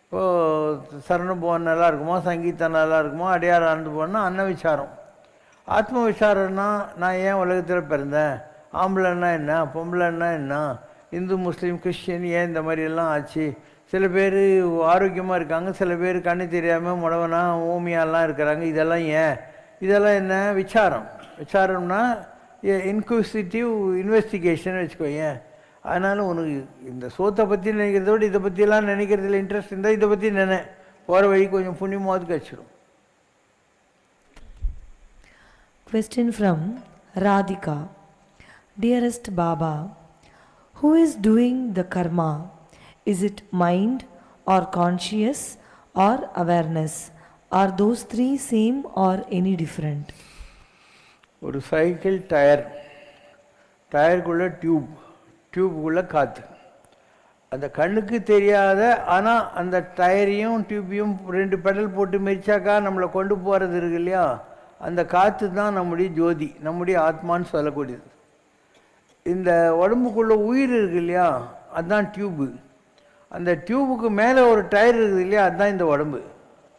இப்போது சரணம் போன நல்லா இருக்குமா, சங்கீதம் நல்லா இருக்குமா, அடையாறு ஆண்டு போனால் அன்ன விசாரம். ஆத்ம விசாரம்னா நான் ஏன் உலகத்தில் பிறந்தேன், ஆம்பளைன்னா என்ன, பொம்பளைன்னா என்ன, இந்து முஸ்லீம் கிறிஸ்டின் ஏன் இந்த மாதிரியெல்லாம் ஆச்சு. சில பேர் ஆரோக்கியமாக இருக்காங்க, சில பேர் கண்ணு தெரியாமல் முடவனா ஓமியாலாம் இருக்கிறாங்க. இதெல்லாம் ஏன், இதெல்லாம் என்ன விசாரம். விசாரம்னா இன்குவிசிட்டிவ் இன்வெஸ்டிகேஷன் வச்சுக்கோங்க. அதனால் உனக்கு இந்த சோத்தை பற்றி நினைக்கிறத விட இதை பற்றியெல்லாம் நினைக்கிறதுல இன்ட்ரெஸ்ட் இருந்தால் இதை பற்றி போகிற வழி கொஞ்சம் புண்ணியமாவது கழிச்சிடும். Question from Radhika. Dearest Baba, who is doing the karma? Is it mind or conscious or awareness? Are those three same or any different? ஒரு சைக்கிள் டயருக்குள்ளே டியூபுக்குள்ளே காற்று. அந்த கண்ணுக்கு தெரியாத, ஆனால் அந்த டயரையும் டியூப்பையும் 2 பெடல் போட்டு மெரிச்சாக்கா நம்மளை கொண்டு போகிறது இருக்கு இல்லையா, அந்த காற்று தான் நம்முடைய ஜோதி, நம்முடைய ஆத்மான்னு சொல்லக்கூடியது. இந்த உடம்புக்குள்ளே உயிர் இருக்கு இல்லையா, அதுதான் டியூப்பு. அந்த டியூபுக்கு மேலே ஒரு டயர் இருக்குது இல்லையா, அதுதான் இந்த உடம்பு.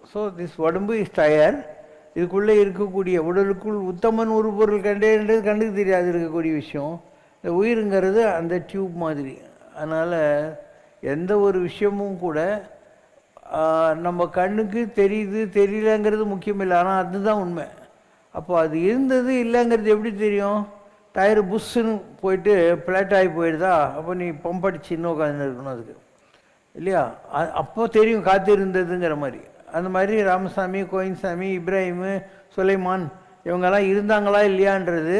ஸோ திஸ் உடம்பு இஸ் டயர். இதுக்குள்ளே இருக்கக்கூடிய உடலுக்குள் உத்தமன் ஒரு பொருள் கண்டேன்றது கண்ணுக்கு தெரியாது இருக்கக்கூடிய விஷயம். இந்த உயிருங்கிறது அந்த டியூப் மாதிரி. அதனால் எந்த ஒரு விஷயமும் கூட நம்ம கண்ணுக்கு தெரியுது தெரியலங்கிறது முக்கியம் இல்லை, ஆனால் அதுதான் உண்மை. அப்போ அது இருந்தது இல்லைங்கிறது எப்படி தெரியும்? டயரு புஷ்ஷுன்னு போயிட்டு ஃப்ளாட் ஆகி போயிடுதா, அப்போ நீ பம்ப் அடிச்சு இன்னும் உட்காந்து இருக்கணும் அதுக்கு இல்லையா? அப்போ தெரியும் காற்று இருந்ததுங்கிற மாதிரி. அந்த மாதிரி ராமசாமி, கோயின்சாமி, இப்ராஹிமு, சுலைமான் இவங்கெல்லாம் இருந்தாங்களா இல்லையான்றது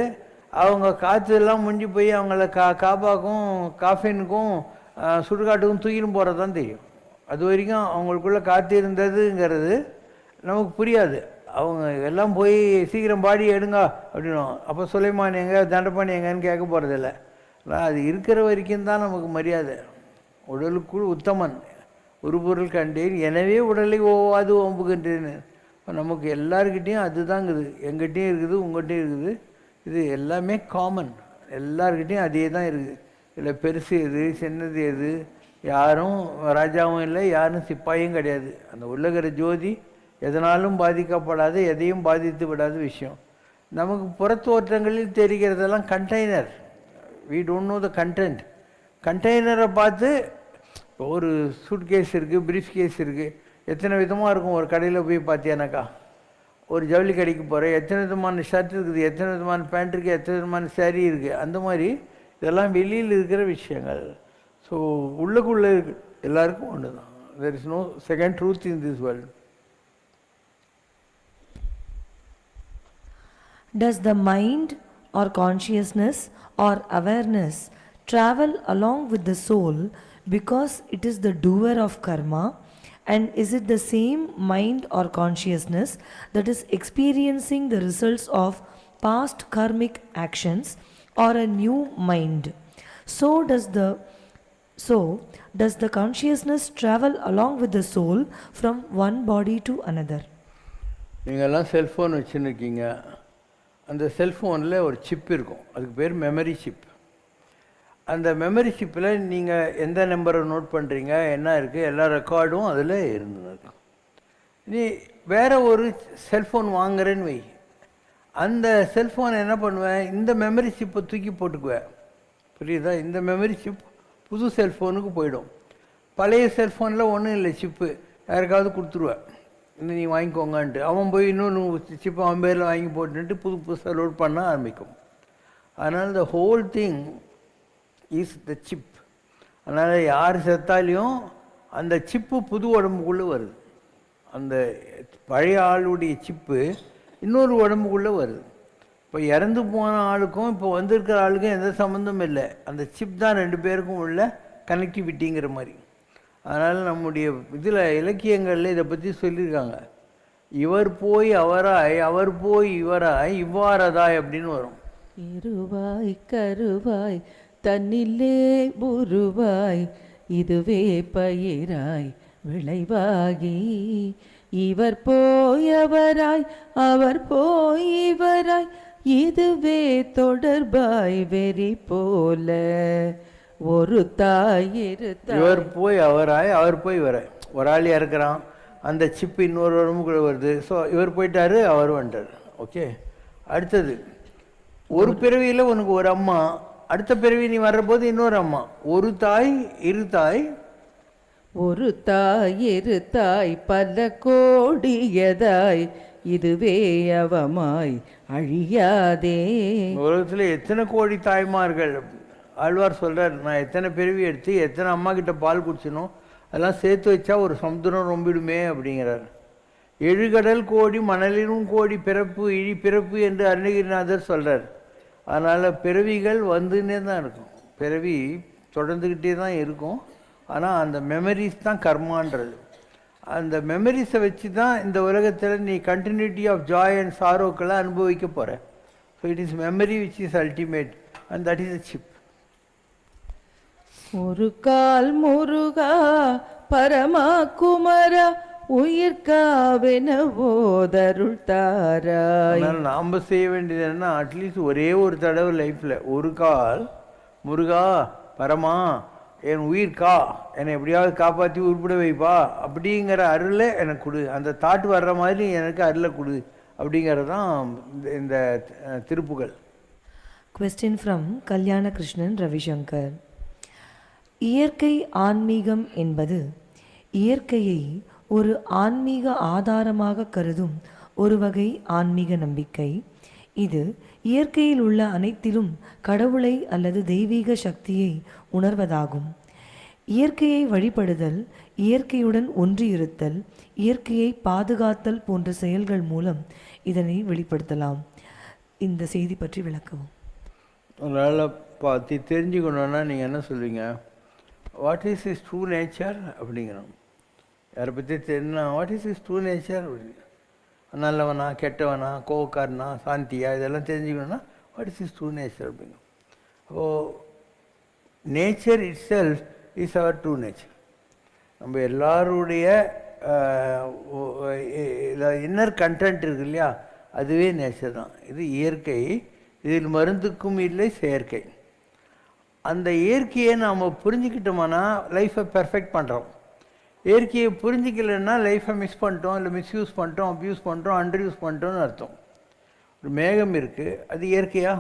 அவங்க காற்று எல்லாம் முடிஞ்சு போய் அவங்கள காபாக்கும் காஃபினுக்கும் சுடுகாட்டுக்கும் தூக்கின்னு போகிறது தான் தெரியும். அது வரைக்கும் அவங்களுக்குள்ளே காற்று இருந்ததுங்கிறது நமக்கு புரியாது. அவங்க எல்லாம் போய் சீக்கிரம் பாடி எடுங்க அப்படின்னும். அப்போ சுலைமான் எங்கே, தண்டபாணி எங்கன்னு கேட்க போகிறதில்ல. அது இருக்கிற வரைக்கும் தான் நமக்கு மரியாதை. உடலுக்குள் உத்தமன் ஒரு பொருள் கண்டேன், எனவே உடலை ஓவாது ஓம்புகின்றேன்னு. நமக்கு எல்லாருக்கிட்டேயும் அதுதாங்குது. எங்கிட்டையும் இருக்குது, உங்கள்கிட்டையும் இருக்குது. இது எல்லாமே காமன், எல்லாருக்கிட்டையும் அதே தான் இருக்குது. இதில் பெருசு எது சின்னது எது, யாரும் ராஜாவும் இல்லை, யாரும் சிப்பாயும் கிடையாது. அந்த உள்ளகிற ஜோதி எதனாலும் பாதிக்கப்படாத, எதையும் பாதித்து விடாத விஷயம். நமக்கு புறத்தோற்றங்களில் தெரிகிறதெல்லாம் container. We don't know the content. கண்டெய்னரை பார்த்து ஒரு சூட் கேஸ் இருக்குது, பிரீஃப் கேஸ் இருக்குது, எத்தனை விதமாக இருக்கும். ஒரு கடையில் போய் பார்த்தியானாக்கா, ஒரு ஜவுளி கடைக்கு போகிறேன், எத்தனை விதமான ஷர்ட் இருக்குது, எத்தனை விதமான பேண்ட் இருக்குது, எத்தனை விதமான சேரீ இருக்குது. அந்த மாதிரி இதெல்லாம் வெளியில் இருக்கிற விஷயங்கள். ஸோ உள்ளுக்குள்ளே இருக்கு எல்லாருக்கும் ஒன்று தான். There is no second truth in this world. Does the mind or consciousness or awareness travel along with the soul because it is the doer of karma? And is it the same mind or consciousness that is experiencing the results of past karmic actions, or a new mind? So does the consciousness travel along with the soul from one body to another? நீங்கள்லாம் செல்ஃபோன் வச்சுருக்கீங்க. அந்த செல்ஃபோனில் ஒரு சிப் இருக்கும், அதுக்கு பேர் மெமரி சிப். அந்த மெமரி சிப்பில் நீங்கள் எந்த நம்பரை நோட் பண்ணுறீங்க, என்ன இருக்குது, எல்லா ரெக்கார்டும் அதில் இருந்துருக்கும். நீ வேறு ஒரு செல்ஃபோன் வாங்குறேன்னு வை, அந்த செல்ஃபோனை என்ன பண்ணுவேன், இந்த மெமரி சிப்பை தூக்கி போட்டுக்குவேன். புரியுதா? இந்த மெமரி சிப் புது செல்ஃபோனுக்கு போயிடும். பழைய செல்ஃபோனில் ஒன்றும் இல்லை, சிப்பு யாருக்காவது கொடுத்துருவேன், இன்னும் நீ வாங்கிக்கோங்கன்ட்டு. அவன் போய் இன்னொன்று சிப்பு அவன் பேரில் வாங்கி போட்டுன்ட்டு புதுசாக லோட் பண்ண ஆரம்பிக்கும். அதனால் the whole thing is the chip. அதனால் யார் செத்தாலையும் அந்த சிப்பு புது உடம்புக்குள்ளே வருது. அந்த பழைய ஆளுடைய சிப்பு இன்னொரு உடம்புக்குள்ளே வருது. இப்போ இறந்து போன ஆளுக்கும் இப்போ வந்திருக்கிற ஆளுக்கும் எந்த சம்மந்தமும் இல்லை. அந்த சிப் தான் 2 பேருக்கும் உள்ள கனெக்டிவிட்டிங்கிற மாதிரி. அதனால் நம்முடைய இதில் இலக்கியங்களில் இதை பற்றி சொல்லியிருக்காங்க. இவர் போய் அவராய், அவர் போய் இவராய், இவ்வாறதாய் அப்படின்னு வரும். இருவாய் கருவாய் தன்னிலே உருவாய், இதுவே பயிராய் விளைவாகி இவர் போயவராய் அவர் போய் இவராய் இதுவே தொடர்பாய் வெறி போல ஒரு தாய் இரு இவர் போய் அவராய் அவர் போய் இவராய். ஒரு ஆள் இறக்குறான், அந்த சிப்பு இன்னொரு உடம்புக்குள்ள வருது. ஸோ இவர் போயிட்டாரு, அவர் வந்துட்டார். ஓகே, அடுத்தது ஒரு பிறவியில் உனக்கு ஒரு அம்மா, அடுத்த பிறவி நீ வர்றபோது இன்னொரு அம்மா. ஒரு தாய் இரு தாய், ஒரு தாய் இரு தாய் பல கோடியதாய் இதுவே அவமாய் அழியாதே. உலகத்தில் எத்தனை கோடி தாய்மார்கள். ஆழ்வார் சொல்கிறார், நான் எத்தனை பிறவி எடுத்து எத்தனை அம்மா கிட்ட பால் குடிச்சனோ அதெல்லாம் சேர்த்து வச்சா ஒரு சமுத்திரம் ரொம்பிடுமே அப்படிங்கிறார். எழுகடல் கோடி மணலிலும் கோடி பிறப்பு இழி பிறப்பு என்று அருணகிரிநாதர் சொல்கிறார். அதனால் பிறவிகள் வந்துன்னே தான் இருக்கும், பிறவி தொடர்ந்துக்கிட்டே தான் இருக்கும். ஆனால் அந்த மெமரிஸ் தான் கர்மான்றது. அந்த மெமரிஸை வச்சு தான் இந்த உலகத்தில் நீ கண்டினியூட்டி ஆஃப் ஜாய் அண்ட் சாரோக்கெல்லாம் அனுபவிக்க போகிற. So it is memory which is ultimate and that is a chip. ஒரு கால் முருகா பரமா குமரா உயிர்காவெனவோதருள் தாராய். நாம் செய்ய வேண்டியது என்னன்னா, அட்லீஸ்ட் ஒரே ஒரு தடவை லைஃப்பில் ஒரு கால் முருகா பரமா என் உயிர்கா, என்னை எப்படியாவது காப்பாற்றி உருப்பிட வைப்பா அப்படிங்கிற அருளை எனக்கு கொடு, அந்த தாட் வர்ற மாதிரி எனக்கு அருளை கொடு அப்படிங்கிறது தான் இந்த திருப்புகள். Question from கல்யாண கிருஷ்ணன் ரவிசங்கர். இயற்கை ஆன்மீகம் என்பது இயற்கையை ஒரு ஆன்மீக ஆதாரமாக கருதும் ஒரு வகை ஆன்மீக நம்பிக்கை. இது இயற்கையில் உள்ள அனைத்திலும் கடவுளை அல்லது தெய்வீக சக்தியை உணர்வதாகும். இயற்கையை வழிபடுதல், இயற்கையுடன் ஒன்றியிருத்தல், இயற்கையை பாதுகாத்தல் போன்ற செயல்கள் மூலம் இதனை வெளிப்படுத்தலாம். இந்த செய்தி பற்றி விளக்கவும். அதனால் பார்த்து தெரிஞ்சுக்கணுன்னா நீங்கள் என்ன சொல்வீங்க? What is is true nature அப்படிங்கிறோம். யாரை பற்றி தெரியுன்னா what is is true nature அப்படிங்க. நல்லவனா கெட்டவனா கோவக்காரனா சாந்தியா இதெல்லாம் தெரிஞ்சுக்கணுன்னா what is is true nature அப்படிங்க. அப்போது nature itself is our true nature. நம்ம எல்லாருடைய இன்னர் கண்டென்ட் இருக்கு இல்லையா, அதுவே நேச்சர் தான். இது இயற்கை, இதில் மருந்துக்கும் இல்லை செயற்கை. அந்த இயற்கையை நாம் புரிஞ்சுக்கிட்டோம்னா லைஃப்பை பெர்ஃபெக்ட் பண்ணுறோம். இயற்கையை புரிஞ்சிக்கலைன்னா லைஃப்பை மிஸ் பண்ணிட்டோம், இல்லை மிஸ்யூஸ் பண்ணிட்டோம், அப்யூஸ் பண்ணுறோம், அண்டர்யூஸ் பண்ணிட்டோம்னு அர்த்தம். ஒரு மேகம் இருக்குது, அது இயற்கையா?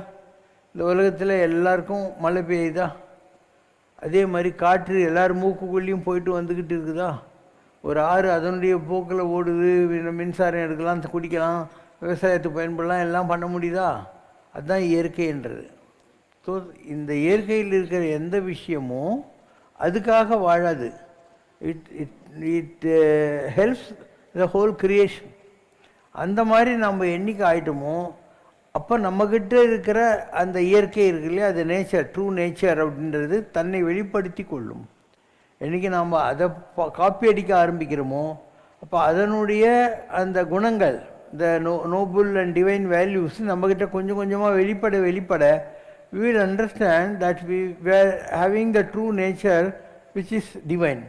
இந்த உலகத்தில் எல்லாருக்கும் மழை பெய்யுதா? அதே மாதிரி காற்று எல்லார் மூக்குக்குள்ளேயும் போயிட்டு வந்துக்கிட்டு இருக்குதா? ஒரு ஆறு அதனுடைய போக்கில் ஓடுது, மின்சாரம் எடுக்கலாம், குடிக்கலாம், விவசாயத்துக்கு பயன்படலாம், எல்லாம் பண்ண முடியுதா? அதுதான் இயற்கைன்றது. ஸோ இந்த இயற்கையில் இருக்கிற எந்த விஷயமும் அதுக்காக வாழாது. It helps the whole creation. அந்த மாதிரி நம்ம என்னைக்கு ஆகிட்டோமோ அப்போ நம்மக்கிட்ட இருக்கிற அந்த இயற்கை இருக்கு இல்லையா, அது நேச்சர், ட்ரூ நேச்சர் அப்படின்றது தன்னை வெளிப்படுத்தி கொள்ளும். என்றைக்கு நாம் அதை காப்பி அடிக்க ஆரம்பிக்கிறோமோ அப்போ அதனுடைய அந்த குணங்கள், இந்த நோபல் அண்ட் டிவைன் வேல்யூஸ் நம்மக்கிட்ட கொஞ்சம் கொஞ்சமாக வெளிப்பட we will understand that we were having the true nature which is divine.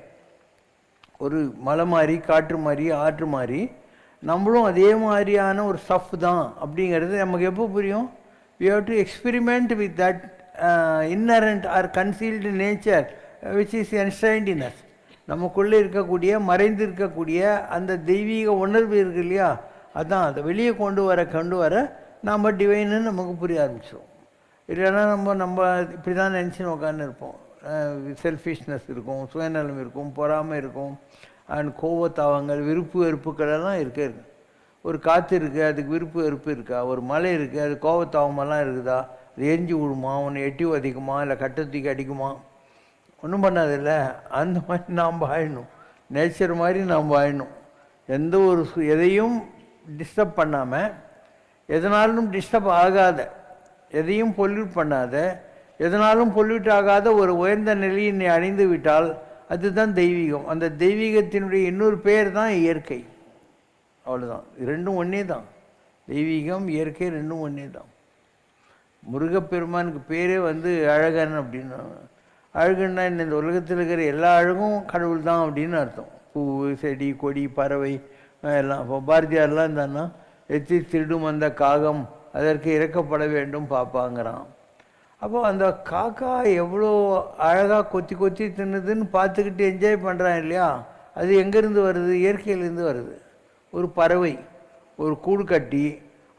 ஒரு மலை மாதிரி, காற்று மாதிரி, ஆற்று மாதிரி நம்மளும் அதே மாதிரியான ஒரு ஸ்டஃப் தான் அப்படிங்கிறது நமக்கு எப்போ புரியும்? we have to experiment with that inherent or concealed nature which is enshrined in us. நமக்குள்ளே இருக்கக்கூடிய மறைந்து இருக்கக்கூடிய அந்த தெய்வீக உணர்வு இருக்கு இல்லையா, அதான் அதை வெளியே கொண்டு வர நாம் டிவைன்னு நமக்கு புரிய ஆரம்பிச்சிடும். இல்லைன்னா நம்ம இப்படி தான் நினச்சின்னு உட்காந்து இருப்போம். செல்ஃபிஷ்னஸ் இருக்கும், சுயநலம் இருக்கும், பொறாமை இருக்கும், அண்ட் கோவத்தாவங்கள், விருப்பு வெறுப்புகளெல்லாம் இருக்கு. ஒரு காற்று இருக்குது, அதுக்கு விருப்பு வெறுப்பு இருக்கா? ஒரு மலை இருக்குது, அது கோவத்தாவமெல்லாம் இருக்குதா? அது எரிஞ்சு விடுமா? உன்னை எட்டி உதைக்குமா? இல்லை கட்டத்துக்கு அடிக்குமா? ஒன்றும் பண்ணாதில்ல. அந்த மாதிரி நாம் வாழணும், நேச்சர் மாதிரி நாம் வாழணும். எந்த ஒரு எதையும் டிஸ்டர்ப் பண்ணாமல், எதனாலும் டிஸ்டர்ப் ஆகாத, எதையும் பொல்யூட் பண்ணாத, எதனாலும் பொல்யூட் ஆகாத ஒரு உயர்ந்த நிலையை நீ அடைந்து விட்டால் அதுதான் தெய்வீகம். அந்த தெய்வீகத்தினுடைய இன்னொரு பேர் தான் இயற்கை. அவ்வளோதான். ரெண்டும் ஒன்றே தான். தெய்வீகம் இயற்கை ரெண்டும் ஒன்றே தான். முருகப்பெருமானுக்கு பேரே அழகன் அப்படின்னு. அழகுன்னா இந்த உலகத்தில் இருக்கிற எல்லா அழகும் கடவுள் தான் அப்படின்னு அர்த்தம். பூ, செடி, கொடி, பறவை, எல்லாம். இப்போ பாரதியார்லாம் இருந்தான்னா எத்தி திருடும் அந்த காகம் அதற்கு இறக்கப்பட வேண்டும் பாப்பாங்கிறான். அப்போ அந்த காக்கா எவ்வளோ அழகாக கொத்தி கொத்தி தின்னுதுன்னு பார்த்துக்கிட்டு என்ஜாய் பண்ணுறான் இல்லையா? அது எங்கேருந்து வருது? இயற்கையிலேருந்து வருது. ஒரு பறவை ஒரு கூடு கட்டி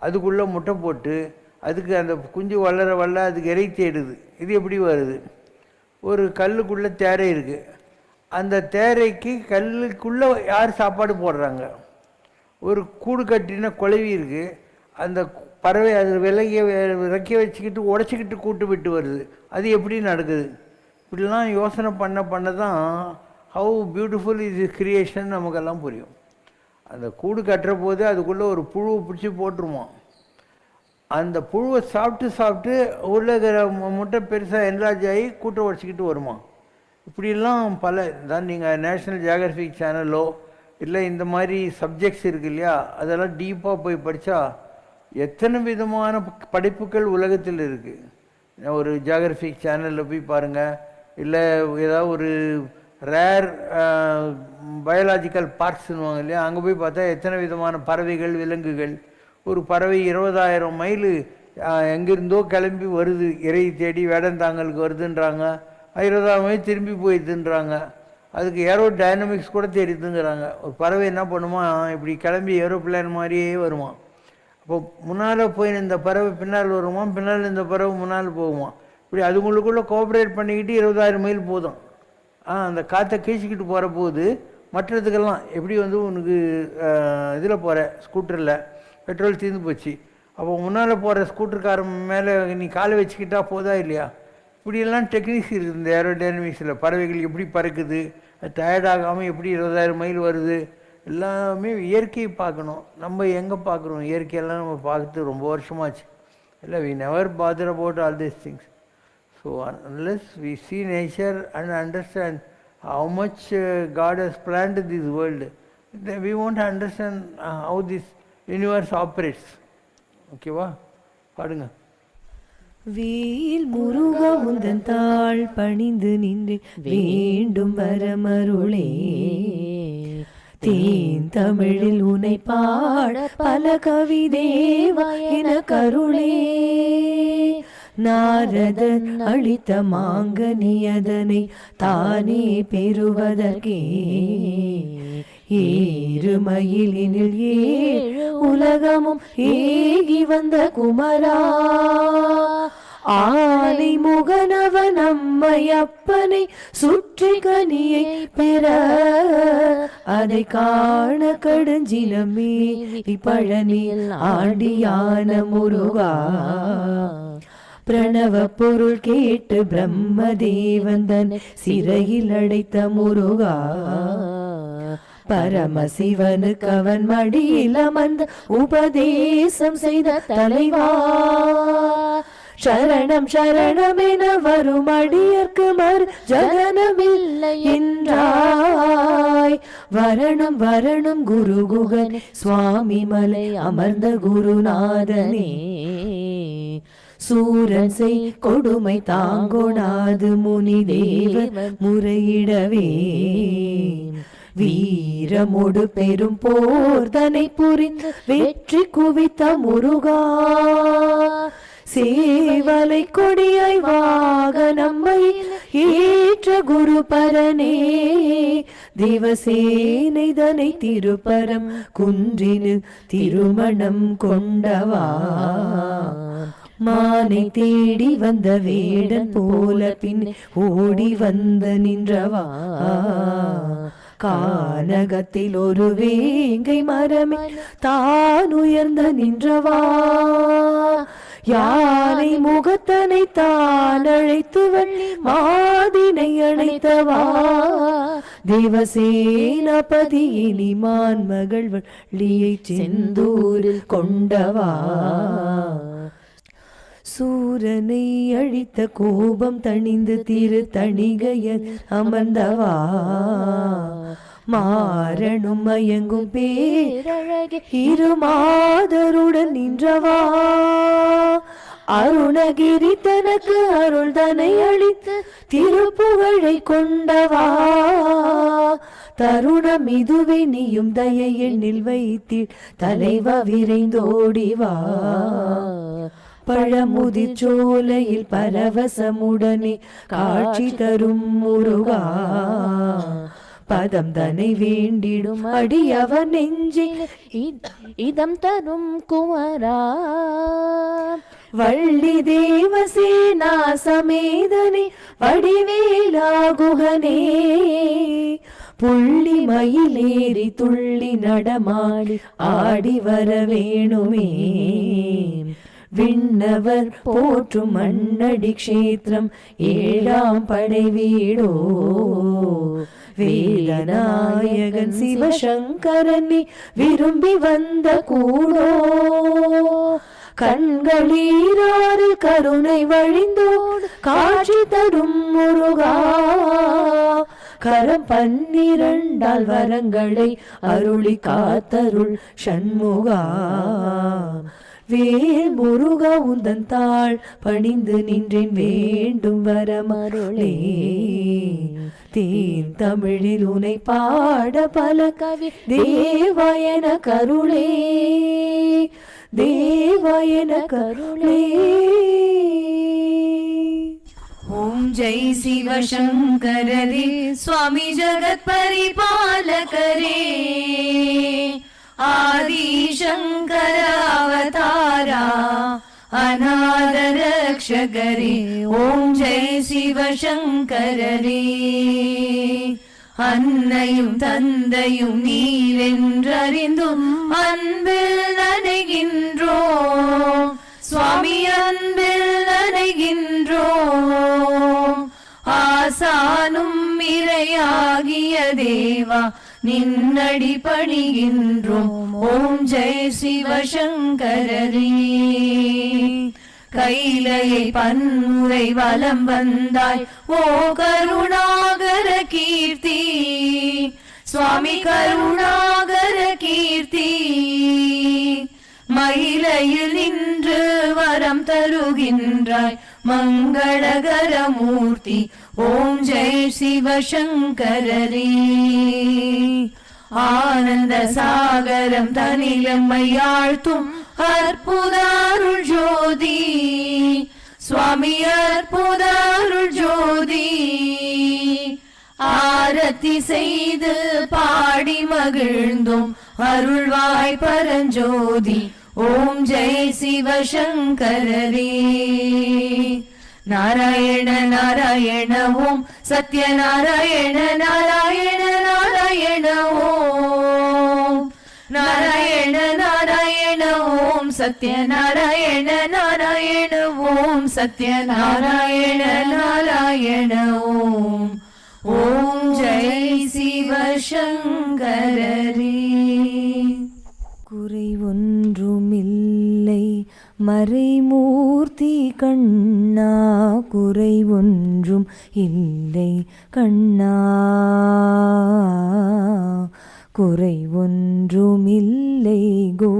அதுக்குள்ளே முட்டை போட்டு அதுக்கு அந்த குஞ்சு வளர வளர அதுக்கு இறை தேடுது. இது எப்படி வருது? ஒரு கல்லுக்குள்ளே தேரை இருக்குது. அந்த தேரைக்கு கல்லுக்குள்ளே யார் சாப்பாடு போடுறாங்க? ஒரு கூடு கட்டின குழவி இருக்குது. அந்த பறவை அது இறக்கி வச்சுக்கிட்டு உடச்சிக்கிட்டு கூட்டு விட்டு வருது. அது எப்படி நடக்குது? இப்படிலாம் யோசனை பண்ண தான் ஹவு பியூட்டிஃபுல் இஸ் கிரியேஷன் நமக்கெல்லாம் புரியும். அந்த கூடு கட்டுற போது அதுக்குள்ளே ஒரு புழுவை பிடிச்சி போட்டுருவோம். அந்த புழுவை சாப்பிட்டு உள்ள இருக்கிற முட்டை பெருசாக என்லார்ஜ் ஆகி கூட்டை உடச்சிக்கிட்டு வருமா. இப்படிலாம் பல தான். நீங்கள் நேஷ்னல் ஜியாகிரபிக் சேனலோ இல்லை இந்த மாதிரி சப்ஜெக்ட்ஸ் இருக்கு இல்லையா, அதெல்லாம் டீப்பாக போய் படித்தா எத்தனை விதமான படைப்புகள் உலகத்தில் இருக்குது. ஒரு ஜியாகிரபிக் சேனலில் போய் பாருங்கள். இல்லை ஏதாவது ஒரு ரேர் பயாலாஜிக்கல் பார்க்ஸ்னுவாங்க இல்லையா, அங்கே போய் பார்த்தா எத்தனை விதமான பறவைகள் விலங்குகள். ஒரு பறவை 20,000 மைல் எங்கேருந்தோ கிளம்பி வருது, இறை தேடி வேடந்தாங்கலுக்கு வருதுன்றாங்க. 20,000 மைல் திரும்பி போயிடுதுன்றாங்க. அதுக்கு ஏரோ டைனமிக்ஸ் கூட தெரியுதுங்கிறாங்க. ஒரு பறவை என்ன பண்ணுமா, இப்படி கிளம்பி ஏரோப்ளேன் மாதிரியே வருமா. அப்போ முன்னால் போய் இந்த பறவை பின்னால் வருமா, பின்னால் இந்த பறவை முன்னால் போகுமா. இப்படி அதுங்களுக்குள்ளே கோஆப்ரேட் பண்ணிக்கிட்டு 20,000 மைல் போதும். அந்த காற்றை கீழ்ச்சிக்கிட்டு போகிற போது மற்றதுக்கெல்லாம் எப்படி உனக்கு இதில் போகிற ஸ்கூட்டரில் பெட்ரோல் தீர்ந்து போச்சு, அப்போ முன்னால் போகிற ஸ்கூட்டருக்காரன் மேலே நீ காலை வச்சுக்கிட்டா போதா இல்லையா. இப்படியெல்லாம் டெக்னிக்ஸ் இருக்குது இந்த ஏரோடைனமிக்ஸில். பறவைகள் எப்படி பறக்குது, டயர்டாகாமல் எப்படி 20,000 மைல் வருது, எல்லாமே இயற்கையை பார்க்கணும். நம்ம எங்கே பார்க்குறோம்? இயற்கையெல்லாம் நம்ம பார்த்து ரொம்ப வருஷமாச்சு இல்லை. We never bother about all these things. So unless we see nature and understand how much God has planned this world, then we won't understand how this universe operates. ஓகேவா? பாடுங்க. வேல் முருகா உந்தன் தாள் பணிந்து நின்று வேண்டும் வரமருளே. தேன் தமிழில் உனை பாட பல கவிதேவா என கருளே. நாரதன் அளித்த மாங்கனியதனை தானே பெறுவதற்கே ஏறுமயிலினில் ஏழு உலகமும் ஏகி வந்த குமரா. ஆனை முகனவ நம்மையப்பனை சுற்றி கனியை பெற அதை காண கடுஞ்சிலமே பழனியில் ஆண்டியான முருகா. பிரணவ பொருள் கேட்டு பிரம்மதேவந்தன் சிறையில் அடைத்த முருகா. பரமசிவனுக்கு அவன் மடியில் அமர்ந்து உபதேசம் செய்த தலைவா. சரணம் சரணம் என வரும் அடியர்க்கு மறு ஜகனமில்லை என்றாய். வரணும் வரணும் குரு குகனே சுவாமி மலை அமர்ந்த குருநாதனே. சூரன் செய் கொடுமை தாங்கொடாது முனி தேவன் முறையிடவே. வீரமோடு பெரும் போர்தனை புரிந்து வெற்றி குவித்த முருகா. சேவலை கொடியாய் வாக நம்மை ஏற்ற குரு பரனே. தேவசேனை தனை திருப்பரம் குன்றினில் திருமணம் கொண்டவா. மானை தேடி வந்த வேடன் போல பின் ஓடி வந்த நின்றவா. கானகத்தில் ஒரு வேங்கை மரமே தான் உயர்ந்த நின்றவா. யானை முகத்தனை தான் அழைத்து வள்ளி மாதினை அழைத்தவா. தேவசேனாபதி இனிமான் மகள் வள்ளியை செந்தூரில் கொண்டவா. சூரனை அழித்த கோபம் தணிந்து திரு தணிகையன் அமர்ந்தவா. மாறனும் மயங்கும் பேரழகே இருமாதருடன் நின்றவா. அருணகிரி தனக்கு அருள் தனை அளித்து திருப்புகழை கொண்டவா. தருணம் இதுவே நீயும் தயை எண்ணில் வைத்தீர் தலைவா விரைந்தோடிவா பழமுதிர் சோலையில் பரவசமுடனே காட்சி தரும் முருகா பதம் தனை வேண்டிடும் அடியவர் நெஞ்சில் இதம் தரும் குமரா வள்ளி தேவசேனா சமேதனே வடிவேலாகுகனே புள்ளி மயிலேறி துள்ளி நடமாடி ஆடி வர வேணுமே விண்ணவர் போற்றும் மண்ணடி க்ஷேத்திரம் ஏழாம் படை வீடோ வேதநாயகன் சிவசங்கரனி விரும்பி வந்த கூடோ கண்களீராறு கருணை வழிந்தோடு காட்சி தரும் முருகா கரம் 12 வரங்களை அருளி காத்தருள் ஷண்முகா வேல் முருகா உந்தன் தாள் பணிந்து நின்றேன் வேண்டும் வரமருளே தேன் தமிழில் உனை பாட பல கவி தேவாயன கருளே தேவாயன கருளே ஓம் ஜெய் சிவசங்கரரே சுவாமி ஜகத் பரிபாலகரே ஆதி சங்கர அவதாரா அநாத ரக்ஷகரே ஓம் ஜெய் சிவசங்கரரே அன்னையும் தந்தையும் நீரென்றறிந்தும் அன்பில் நனைகின்றோம் சுவாமி அன்பில் நனைகின்றோம் ஆசானும் இறையாகிய தேவா நின்னடி பணிகின்றோம் ஓம் ஜெய் சிவசங்கரரே கைலையை பன்முறை வலம் வந்தாய் ஓ கருணாகர கீர்த்தி சுவாமி கருணாகர கீர்த்தி மயிலையில் நின்று வரம் தருகின்றாய் மங்களகர மூர்த்தி ஓம் ஜெய் சிவசங்கரரே ஆனந்த சாகரம் தனிலம்மையாழ்த்தும் அற்புதாருள் ஜோதி சுவாமி அற்புதாருள் ஜோதி ஆரத்தி செய்து பாடி மகிழ்ந்தோம் அருள்வாய் பரஞ்சோதி ஓம் ஜெய் சிவசங்கரரே நாராயண நாராயண ஓம் சத்யநாராயண நாராயண நாராயண ஓம் நாராயண நாராயண ஓம் சத்யநாராயண நாராயண ஓம் சத்யநாராயண நாராயண ஓம் ஓம் ஜெய் சிவசங்கரரே குறை ஒன்றுமில்லை மறைமூர்த்தி கண்ணா குறை ஒன்றும் இல்லை கண்ணா குறை ஒன்றுமில்லை கோ